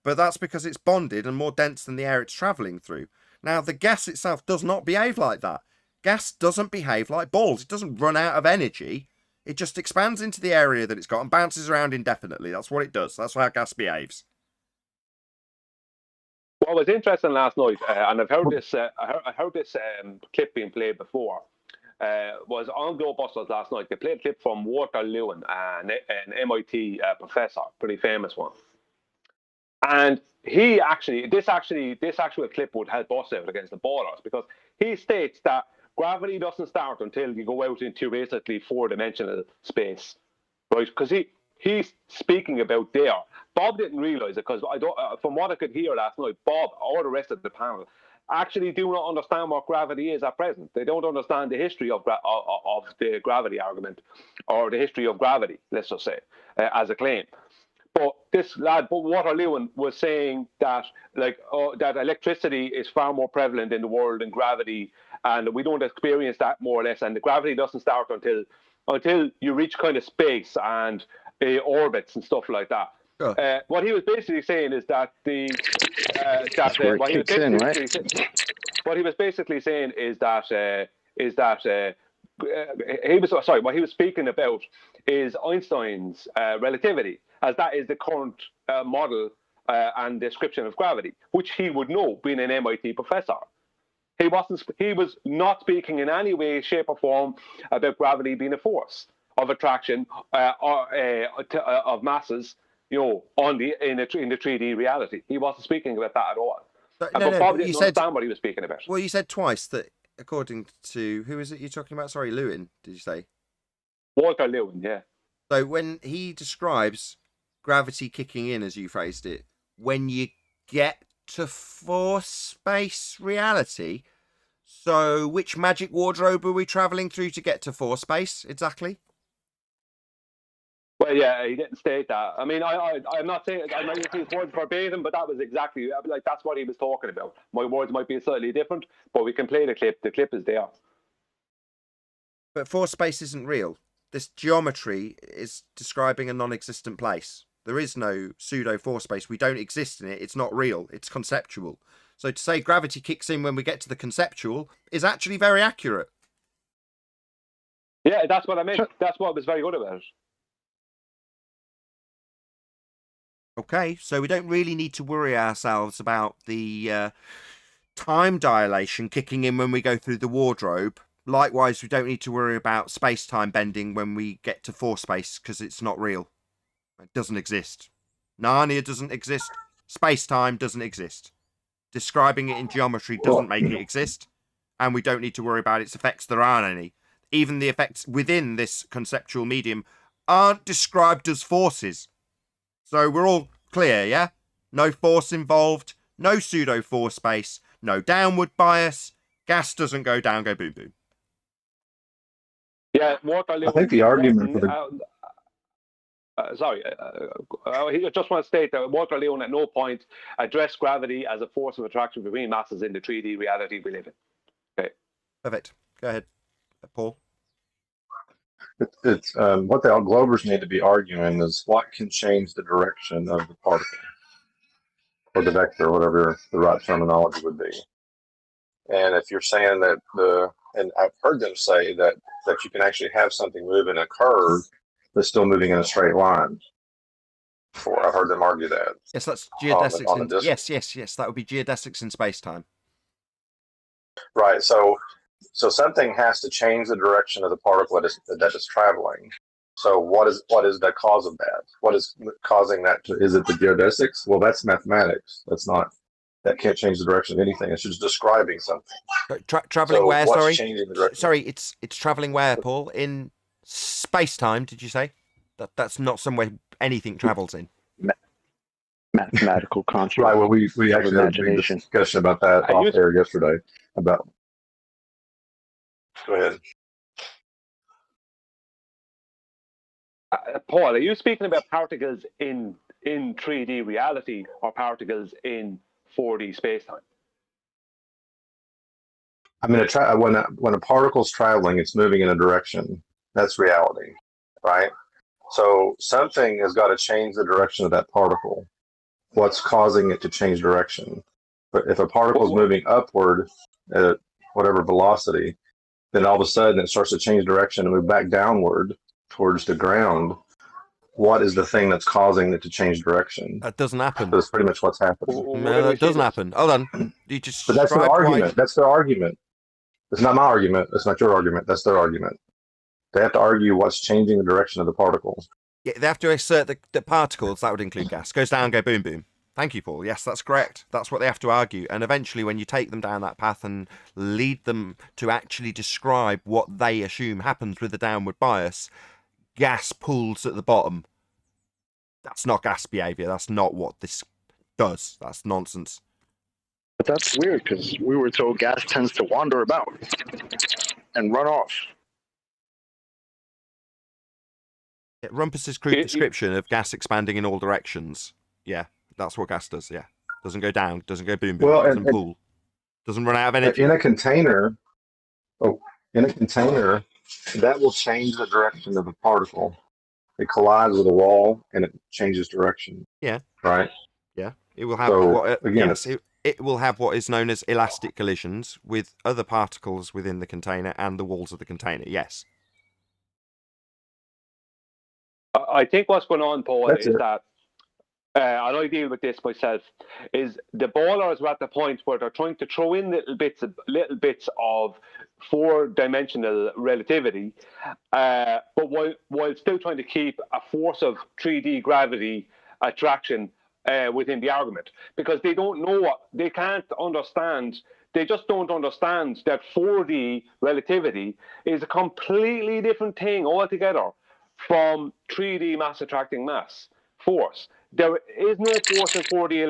But that's because it's bonded and more dense than the air it's travelling through. Now, the gas itself does not behave like that. Gas doesn't behave like balls. It doesn't run out of energy. It just expands into the area that it's got and bounces around indefinitely. That's what it does. That's how gas behaves. What was interesting last night, and I've heard this, clip being played before, was on GoBusters last night. They played a clip from Walter Lewin, an MIT professor, pretty famous one. And this actual clip would help us out against the ballers, because he states that gravity doesn't start until you go out into basically four-dimensional space, right? Because he's speaking about there. Bob didn't realize it because from what I could hear last night, Bob or the rest of the panel actually do not understand what gravity is at present. They don't understand the history of the gravity argument or the history of gravity, let's just say, as a claim. But this lad, Walter Lewin, was saying that that electricity is far more prevalent in the world than gravity, and we don't experience that more or less. And the gravity doesn't start until you reach kind of space and orbits and stuff like that. Sure. What he was basically saying is that what he was speaking about is Einstein's relativity, as that is the current model and description of gravity, which he would know, being an MIT professor. He was not speaking in any way, shape, or form about gravity being a force. of attraction of masses, you know, in the 3D reality. He wasn't speaking about that at all. But, But Bob didn't understand what he was speaking about. Well, you said twice that, according to who is it you're talking about? Sorry, Lewin. Did you say? Walter Lewin, yeah. So when he describes gravity kicking in, as you phrased it, when you get to force space reality. So which magic wardrobe are we traveling through to get to force space exactly? Well, yeah, he didn't state that. I mean, I'm not saying I'm not using his words verbatim, but that was exactly like that's what he was talking about. My words might be slightly different, but we can play the clip. The clip is there. But force space isn't real. This geometry is describing a non-existent place. There is no pseudo force space. We don't exist in it. It's not real. It's conceptual. So to say gravity kicks in when we get to the conceptual is actually very accurate. Yeah, that's what I meant. That's what was very good about it. Okay, so we don't really need to worry ourselves about the time dilation kicking in when we go through the wardrobe. Likewise, we don't need to worry about space-time bending when we get to force space because it's not real. It doesn't exist. Narnia doesn't exist. Space-time doesn't exist. Describing it in geometry doesn't make it exist. And we don't need to worry about its effects. There aren't any. Even the effects within this conceptual medium aren't described as forces. So we're all clear, yeah? No force involved, no pseudo-force space, no downward bias, gas doesn't go down, go boom boom. Yeah, Walter Lewin. I think the argument for the... I just want to state that Walter Lewin at no point addressed gravity as a force of attraction between masses in the 3D reality we live in. Okay. Perfect. Go ahead, Paul. It's what the Globers need to be arguing is what can change the direction of the particle or the vector, whatever the right terminology would be. And if you're saying that and I've heard them say that you can actually have something move in a curve that's still moving in a straight line. Before I've heard them argue that. Yes, that's geodesics. Yes. That would be geodesics in space-time. Right. So something has to change the direction of the particle that is traveling. So what is the cause of that? What is causing that? Is it the geodesics? Well, that's mathematics. That can't change the direction of anything. It's just describing something. Traveling where? What's Sorry. Changing the direction? Sorry, it's traveling where, Paul? In space-time? Did you say? That's not somewhere anything travels in. Mathematical construct. Right. Well, we actually had a big discussion about that off air yesterday. About. Go ahead. Paul, are you speaking about particles in 3D reality or particles in 4D space-time? I mean, when a particle's traveling, it's moving in a direction. That's reality, right? So something has got to change the direction of that particle. What's causing it to change direction? But if a particle is moving upward at whatever velocity, then all of a sudden it starts to change direction and move back downward towards the ground. What is the thing that's causing it to change direction? That doesn't happen. That's pretty much what's happening. No, that doesn't happen. Hold on. You just. But that's their argument. That's their argument. It's not my argument. It's not your argument. That's their argument. They have to argue what's changing the direction of the particle. Yeah, they have to assert that particles, that would include gas, goes down, go boom, boom. Thank you, Paul. Yes, that's correct. That's what they have to argue. And eventually, when you take them down that path and lead them to actually describe what they assume happens with the downward bias, gas pools at the bottom. That's not gas behavior. That's not what this does. That's nonsense. But that's weird because we were told gas tends to wander about and run off. Yeah, Rumpus's crude description of gas expanding in all directions. Yeah, that's what gas does. Yeah, doesn't go down, doesn't go boom boom, doesn't pool, doesn't run out of energy. In a container, that will change the direction of the particle. It collides with a wall and it changes direction. Yeah. Right. Yeah. It will have it will have what is known as elastic collisions with other particles within the container and the walls of the container. Yes. I think what's going on, Paul, is that and I deal with this myself, is the ballers are at the point where they're trying to throw in little bits of four-dimensional relativity, but while still trying to keep a force of 3D gravity attraction within the argument, because they don't know they can't understand. They just don't understand that 4D relativity is a completely different thing altogether from 3D mass attracting mass force. There is no force in 4D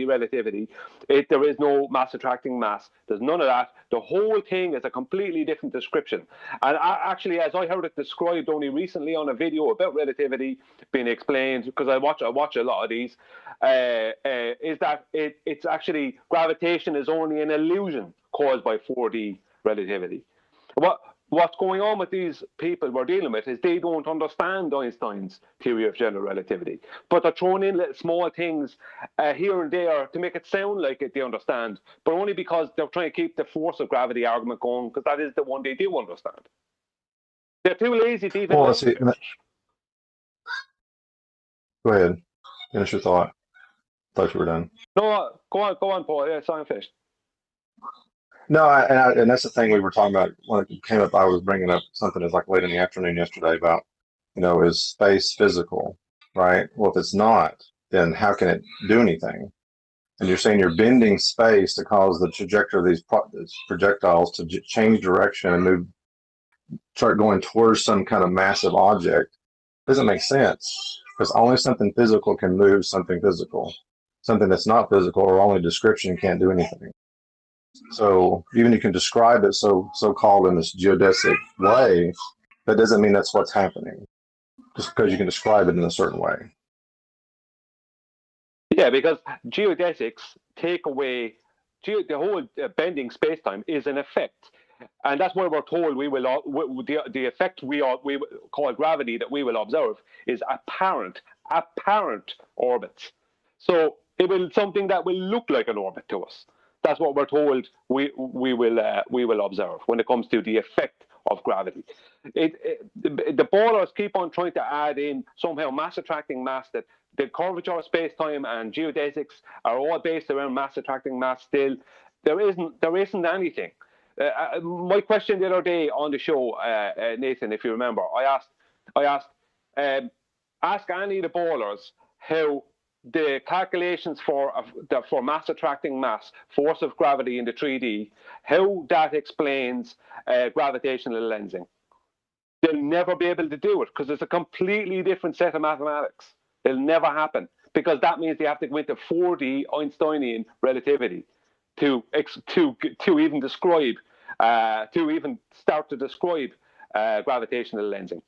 relativity. There is no mass attracting mass. There's none of that. The whole thing is a completely different description. And actually, as I heard it described only recently on a video about relativity being explained, because I watch a lot of these, is that it's actually gravitation is only an illusion caused by 4D relativity. What's going on with these people we're dealing with is they don't understand Einstein's theory of general relativity, but they're throwing in little small things here and there to make it sound like they understand, but only because they're trying to keep the force of gravity argument going, because that is the one they do understand. They're too lazy to even. Well, let's see. Go ahead. Finish your thought. Thought you were done. No, go on, Paul. Yeah, I'm finished. No, and that's the thing we were talking about when it came up. I was bringing up something that's like late in the afternoon yesterday about, is space physical, right? Well, if it's not, then how can it do anything? And you're saying you're bending space to cause the trajectory of these projectiles to change direction and start going towards some kind of massive object. Doesn't make sense, because only something physical can move something physical. Something that's not physical or only description can't do anything. So even you can describe it so-called in this geodesic way, that doesn't mean that's what's happening, just because you can describe it in a certain way. Yeah, because geodesics take away the whole bending space-time is an effect, and that's why we're told the effect we call gravity that we will observe is apparent orbits. So it will something that will look like an orbit to us. That's what we're told we will observe when it comes to the effect of gravity. The ballers keep on trying to add in somehow mass attracting mass, that the curvature of space-time and geodesics are all based around mass attracting mass. Still, there isn't anything. My question the other day on the show, Nathan, if you remember, I asked ask any of the ballers how the calculations for mass attracting mass, force of gravity in the 3D, how that explains gravitational lensing. They'll never be able to do it because it's a completely different set of mathematics. It'll never happen, because that means they have to go into 4D Einsteinian relativity to even describe, to even start to describe gravitational lensing.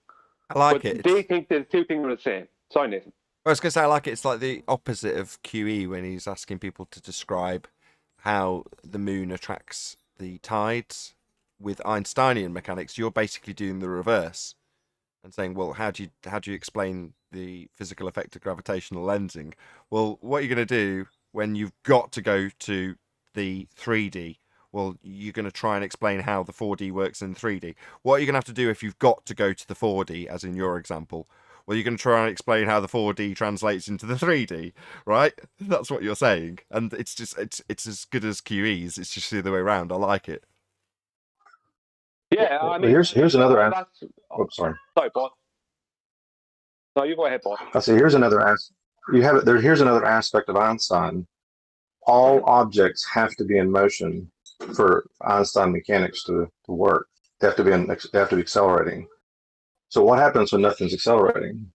I like but it. They think the two things are the same. Sorry, Nathan. I was going to say, I like it. It's like the opposite of QE when he's asking people to describe how the moon attracts the tides with Einsteinian mechanics. You're basically doing the reverse and saying, well, how do you explain the physical effect of gravitational lensing? Well, what you're going to do when you've got to go to the 3D, well, you're going to try and explain how the 4D works in 3D. What are you going to have to do if you've got to go to the 4D, as in your example? Well, you're going to try and explain how the 4D translates into the 3D, right? That's what you're saying. And it's as good as QE's. It's just the other way around. I like it. Yeah, I mean, here's another answer. Oops, sorry. Sorry, Paul. No, you go ahead, Paul. I see. Here's another Here's another aspect of Einstein. All objects have to be in motion for Einstein mechanics to work. They have to be accelerating. So what happens when nothing's accelerating?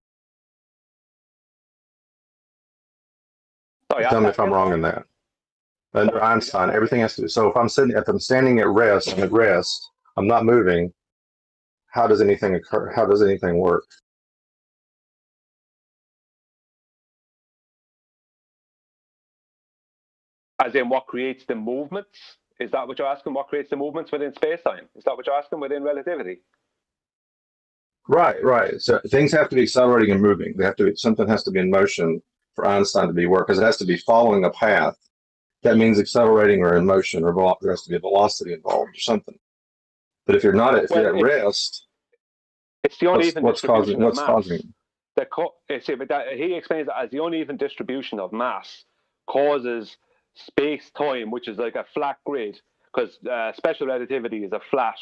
Tell me if I'm wrong in that. Under Einstein, everything has to. So if I'm standing at rest, I'm not moving. How does anything occur? How does anything work? As in, what creates the movements? Is that what you're asking? What creates the movements within space-time? Is that what you're asking within relativity? Right. So things have to be accelerating and moving. Something has to be in motion for Einstein to be work, because it has to be following a path. That means accelerating or in motion, or there has to be a velocity involved or something. But if you're not, you're at rest, it's the uneven what's causing? he explains that as the uneven distribution of mass causes space-time, which is like a flat grid, because special relativity is a flat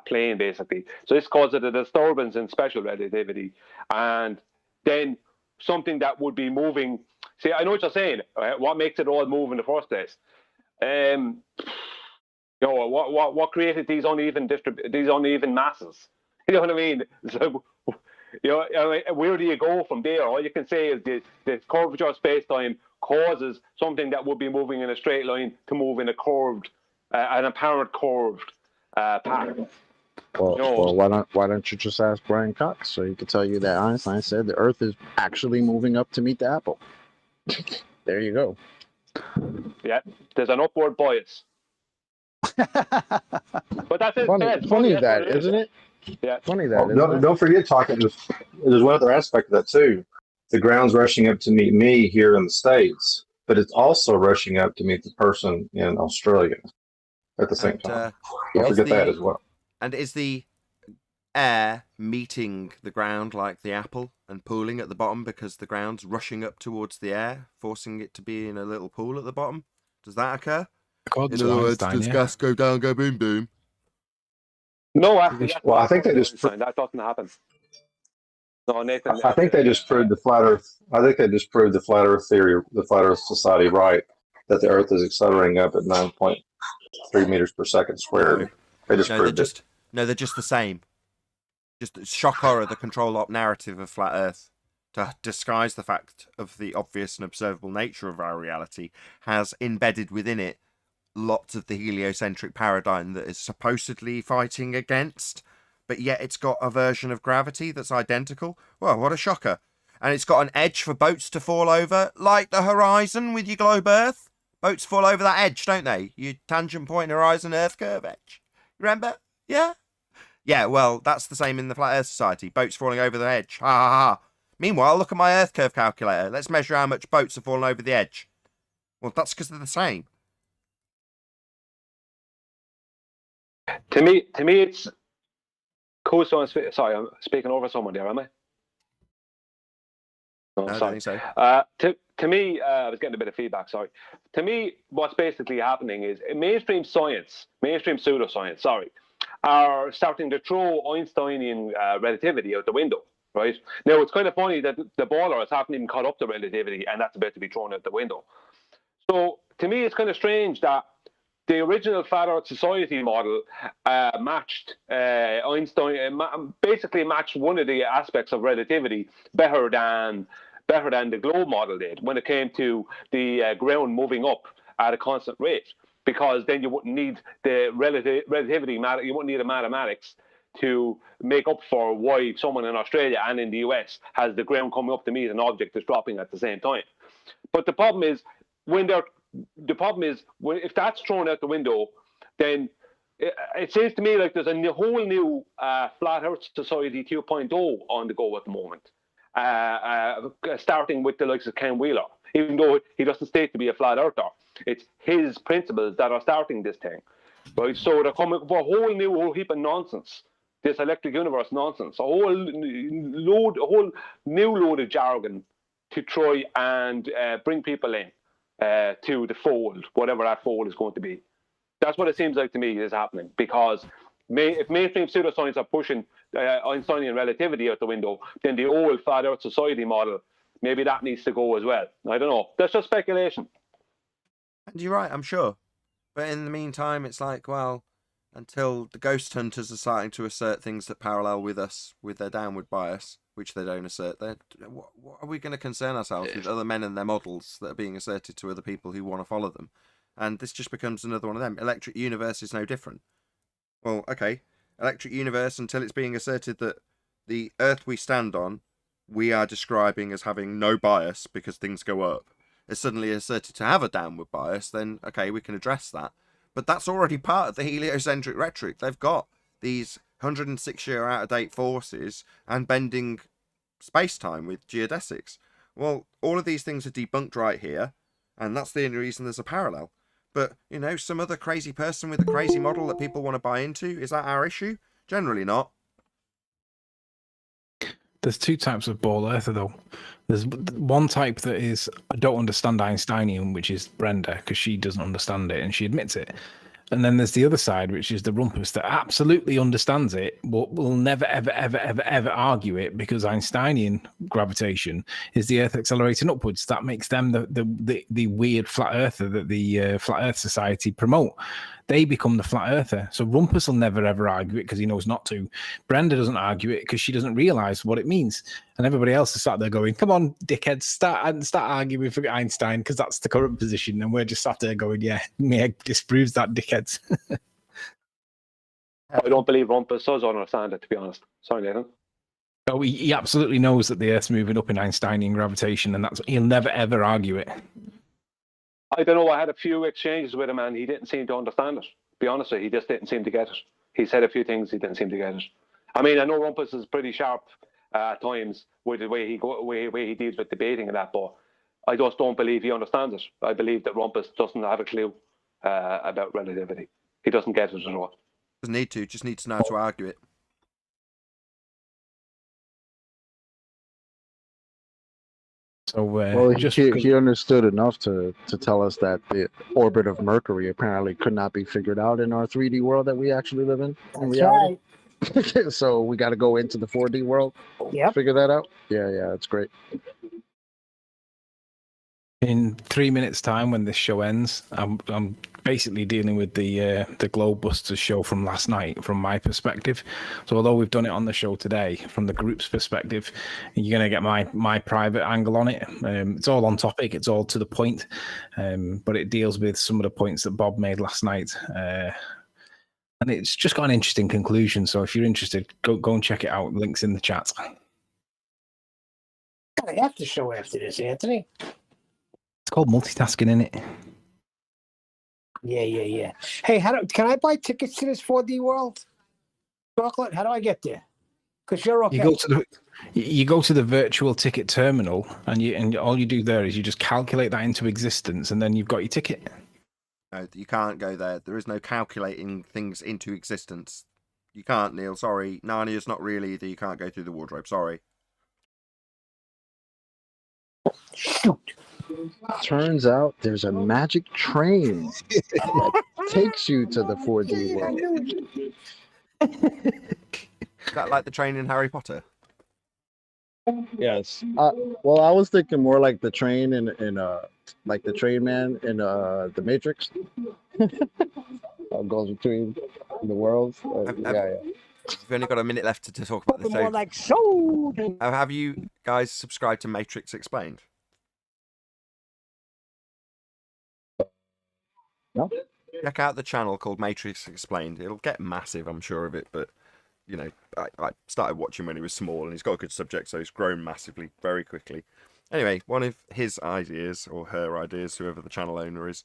plane basically. So this causes a disturbance in special relativity, and then something that would be moving. See, I know what you're saying. Right? What makes it all move in the first place? What created these uneven masses? You know what I mean? So, where do you go from there? All you can say is the curvature of space-time causes something that would be moving in a straight line to move in an apparent curved path. Well, why don't you just ask Brian Cox so he could tell you that Einstein said the Earth is actually moving up to meet the apple. There you go. Yeah, there's an upward bias. But that's it. Funny that, isn't it? Yeah. Funny that. Don't forget, talking. There's one other aspect of that too. The ground's rushing up to meet me here in the States, but it's also rushing up to meet the person in Australia at the same time. Don't forget that as well. And is the air meeting the ground like the apple and pooling at the bottom because the ground's rushing up towards the air, forcing it to be in a little pool at the bottom? Does that occur? In other words, does gas go down, go boom, boom? No, actually, well, I think they just that doesn't happen. No, Nathan. I think they just proved the flat Earth. I think they just proved the flat Earth theory, the flat Earth society, right? That the Earth is accelerating up at 9.3 meters per second squared. They just proved it. They're just the same. Just shock horror, the control op narrative of flat Earth, to disguise the fact of the obvious and observable nature of our reality, has embedded within it lots of the heliocentric paradigm that is supposedly fighting against, but yet it's got a version of gravity that's identical. Well, what a shocker. And it's got an edge for boats to fall over, like the horizon with your globe Earth. Boats fall over that edge, don't they? Your tangent point horizon Earth curve edge. Remember? Yeah? Yeah, well, that's the same in the Flat Earth Society. Boats falling over the edge. Ha ha ha. Meanwhile, look at my Earth curve calculator. Let's measure how much boats are falling over the edge. Well, that's because they're the same. To me, it's cool. Sorry, I'm speaking over someone there, am I? No, I sorry. don't think so. To me, I was getting a bit of feedback. Sorry. To me, what's basically happening is mainstream pseudoscience, are starting to throw Einsteinian relativity out the window. Right now, it's kind of funny that the ballers haven't even caught up to relativity, and that's about to be thrown out the window. So, to me, it's kind of strange that the original Flat Earth Society model matched Einstein, basically matched one of the aspects of relativity better than the globe model did when it came to the ground moving up at a constant rate. Because then you wouldn't need the relativity matter, you wouldn't need the mathematics to make up for why someone in Australia and in the US has the ground coming up to meet an object that's dropping at the same time. But the problem is if that's thrown out the window, then it seems to me like there's a whole new Flat Earth Society 2.0 on the go at the moment, starting with the likes of Ken Wheeler, even though he doesn't state to be a flat earther. It's his principles that are starting this thing, right? So they're coming up with a whole heap of nonsense, this electric universe nonsense, a whole new load of jargon to try and bring people in to the fold, whatever that fold is going to be. That's what it seems like to me is happening, because if mainstream pseudoscience are pushing Einsteinian relativity out the window, then the old Flat Earth Society model, maybe that needs to go as well. I don't know. That's just speculation. And you're right, I'm sure. But in the meantime, it's like, well, until the ghost hunters are starting to assert things that parallel with us, with their downward bias, which they don't assert, what are we going to concern ourselves with other men and their models that are being asserted to other people who want to follow them? And this just becomes another one of them. Electric universe is no different. Well, okay, electric universe, until it's being asserted that the Earth we stand on, we are describing as having no bias because things go up, is suddenly asserted to have a downward bias, then okay, we can address that. But that's already part of the heliocentric rhetoric. They've got these 106-year out-of-date forces and bending space-time with geodesics. Well, all of these things are debunked right here, and that's the only reason there's a parallel. But, you know, some other crazy person with a crazy model that people want to buy into, is that our issue? Generally not. There's two types of ball earther, though. There's one type that is, I don't understand Einsteinium, which is Brenda, because she doesn't understand it and she admits it. And then there's the other side, which is the rumpus that absolutely understands it, but will never, ever, ever, ever, ever argue it, because Einsteinian gravitation is the Earth accelerating upwards. That makes them the weird flat earther that the Flat Earth Society promote. They become the flat earther. So Rumpus will never, ever argue it because he knows not to. Brenda doesn't argue it because she doesn't realize what it means. And everybody else is sat there going, come on, dickheads, start arguing for Einstein, because that's the current position. And we're just sat there going, yeah, Meg disproves that, dickheads. I don't believe Rumpus does understand it, to be honest. Sorry, Nathan. Oh, he absolutely knows that the Earth's moving up in Einsteinian gravitation, and he'll never, ever argue it. I don't know. I had a few exchanges with him, and he didn't seem to understand it. To be honest with you, he just didn't seem to get it. He said a few things, he didn't seem to get it. I mean, I know Rumpus is pretty sharp at times with the way he deals with debating and that, but I just don't believe he understands it. I believe that Rumpus doesn't have a clue about relativity. He doesn't get it at all. Doesn't need to. Just needs to know how to argue it. So, well, he understood enough to tell us that the orbit of Mercury apparently could not be figured out in our 3D world that we actually live in reality. Right. So we got to go into the 4D world. Yep. Figure that out. Yeah, that's great. In 3 minutes' time, when this show ends, I'm basically dealing with the Globebusters show from last night, from my perspective. So although we've done it on the show today, from the group's perspective, you're going to get my private angle on it. It's all on topic, it's all to the point, but it deals with some of the points that Bob made last night. And it's just got an interesting conclusion. So if you're interested, go and check it out. Links in the chat. I have to show after this, Anthony. It's called multitasking, isn't it? Yeah. Hey, can I buy tickets to this 4D world? Chocolate, how do I get there? Because you're okay. You go to the virtual ticket terminal, and all you do there is you just calculate that into existence, and then you've got your ticket. No, you can't go there. There is no calculating things into existence. You can't, Neil. Sorry. Narnia's not real either. You can't go through the wardrobe. Sorry. Shoot. Turns out there's a magic train that takes you to the 4D world. Is that like the train in Harry Potter? Yes. Well, I was thinking more like the train in like the train man in the Matrix. Goes between the worlds. Yeah. We've only got a minute left to talk about the show. More like so. Have you guys subscribed to Matrix Explained? No. Check out the channel called Matrix Explained. It'll get massive, I'm sure of it, but you know, I started watching when he was small, and he's got a good subject, so he's grown massively very quickly. Anyway, one of his ideas, or her ideas, whoever the channel owner is,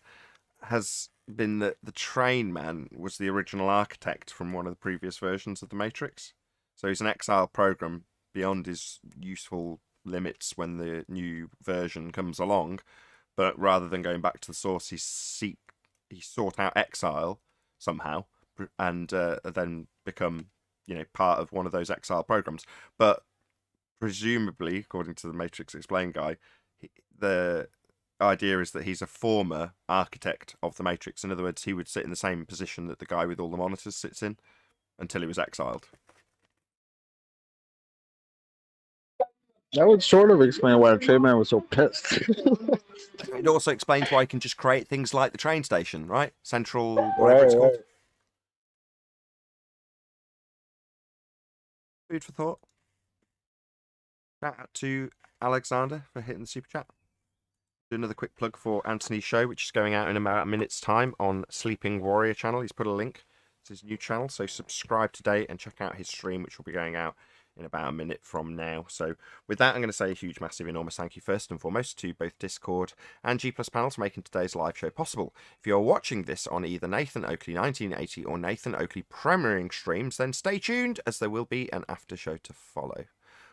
has been that the train man was the original architect from one of the previous versions of the Matrix. So he's an exiled program beyond his useful limits when the new version comes along, but rather than going back to the source, he sought out exile somehow, and then become, you know, part of one of those exile programs. But presumably, according to the Matrix Explained guy, the idea is that he's a former architect of the Matrix. In other words, he would sit in the same position that the guy with all the monitors sits in until he was exiled. That would sort of explain why the train man was so pissed. It also explains why he can just create things like the train station, right? Central, whatever it's called. Food for thought. Shout out to Alexander for hitting the super chat. Do another quick plug for Anthony's show, which is going out in about a minute's time on Sleeping Warrior channel. He's put a link to his new channel, so subscribe today and check out his stream, which will be going out in about a minute from now. So with that, I'm going to say a huge, massive, enormous thank you first and foremost to both Discord and G+ Panel for making today's live show possible. If you're watching this on either Nathan Oakley 1980 or Nathan Oakley premiering streams, then stay tuned, as there will be an after show to follow.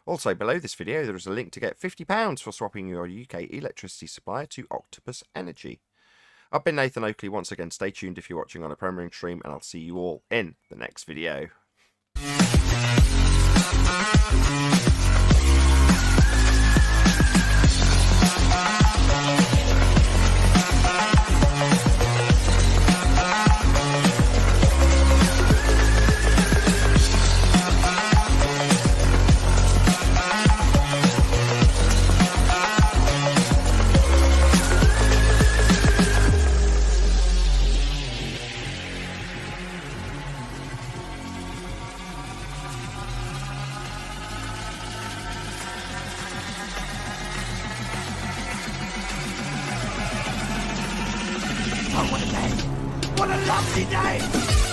Also, below this video, there is a link to get £50 for swapping your UK electricity supplier to Octopus Energy. I've been Nathan Oakley. Once again, stay tuned if you're watching on a premiering stream, and I'll see you all in the next video. fucking day.